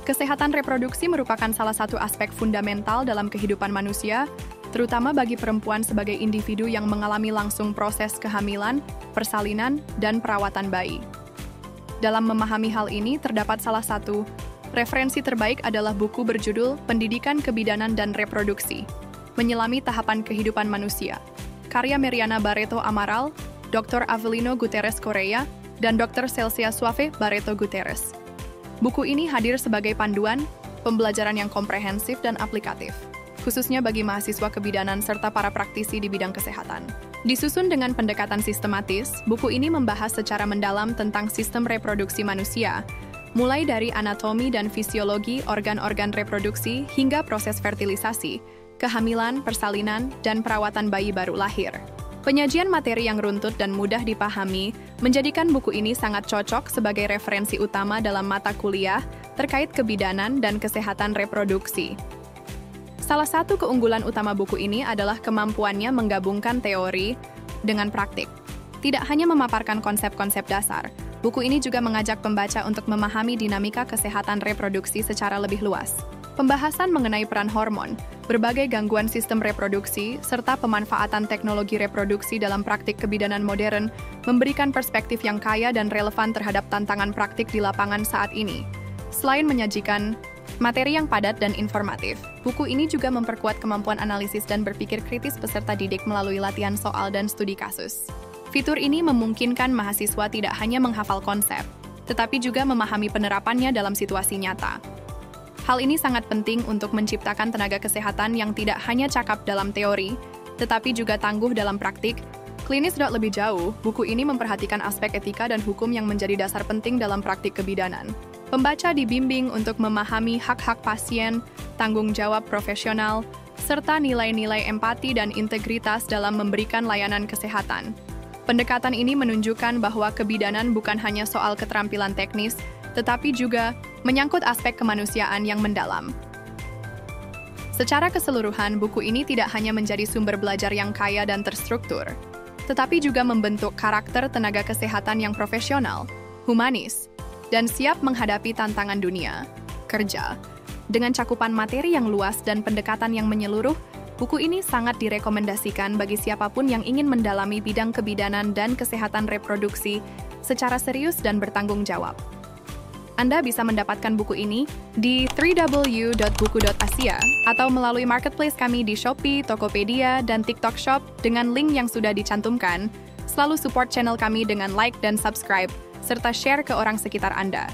Kesehatan reproduksi merupakan salah satu aspek fundamental dalam kehidupan manusia, terutama bagi perempuan sebagai individu yang mengalami langsung proses kehamilan, persalinan, dan perawatan bayi. Dalam memahami hal ini, terdapat salah satu referensi terbaik adalah buku berjudul Pendidikan Kebidanan dan Reproduksi, Menyelami Tahapan Kehidupan Manusia, karya Mariana Barreto Amaral, Dr. Avelino Guterres Correa, dan Dr. Celsia Suave Barreto Guterres. Buku ini hadir sebagai panduan, pembelajaran yang komprehensif dan aplikatif, khususnya bagi mahasiswa kebidanan serta para praktisi di bidang kesehatan. Disusun dengan pendekatan sistematis, buku ini membahas secara mendalam tentang sistem reproduksi manusia, mulai dari anatomi dan fisiologi organ-organ reproduksi hingga proses fertilisasi, kehamilan, persalinan, dan perawatan bayi baru lahir. Penyajian materi yang runtut dan mudah dipahami menjadikan buku ini sangat cocok sebagai referensi utama dalam mata kuliah terkait kebidanan dan kesehatan reproduksi. Salah satu keunggulan utama buku ini adalah kemampuannya menggabungkan teori dengan praktik. Tidak hanya memaparkan konsep-konsep dasar, buku ini juga mengajak pembaca untuk memahami dinamika kesehatan reproduksi secara lebih luas. Pembahasan mengenai peran hormon, berbagai gangguan sistem reproduksi, serta pemanfaatan teknologi reproduksi dalam praktik kebidanan modern memberikan perspektif yang kaya dan relevan terhadap tantangan praktik di lapangan saat ini. Selain menyajikan materi yang padat dan informatif, buku ini juga memperkuat kemampuan analisis dan berpikir kritis peserta didik melalui latihan soal dan studi kasus. Fitur ini memungkinkan mahasiswa tidak hanya menghafal konsep, tetapi juga memahami penerapannya dalam situasi nyata. Hal ini sangat penting untuk menciptakan tenaga kesehatan yang tidak hanya cakap dalam teori, tetapi juga tangguh dalam praktik. Klinis. Lebih jauh, buku ini memperhatikan aspek etika dan hukum yang menjadi dasar penting dalam praktik kebidanan. Pembaca dibimbing untuk memahami hak-hak pasien, tanggung jawab profesional, serta nilai-nilai empati dan integritas dalam memberikan layanan kesehatan. Pendekatan ini menunjukkan bahwa kebidanan bukan hanya soal keterampilan teknis, tetapi juga menyangkut aspek kemanusiaan yang mendalam. Secara keseluruhan, buku ini tidak hanya menjadi sumber belajar yang kaya dan terstruktur, tetapi juga membentuk karakter tenaga kesehatan yang profesional, humanis, dan siap menghadapi tantangan dunia kerja. Dengan cakupan materi yang luas dan pendekatan yang menyeluruh, buku ini sangat direkomendasikan bagi siapapun yang ingin mendalami bidang kebidanan dan kesehatan reproduksi secara serius dan bertanggung jawab. Anda bisa mendapatkan buku ini di www.buku.asia atau melalui marketplace kami di Shopee, Tokopedia, dan TikTok Shop dengan link yang sudah dicantumkan. Selalu support channel kami dengan like dan subscribe, serta share ke orang sekitar Anda.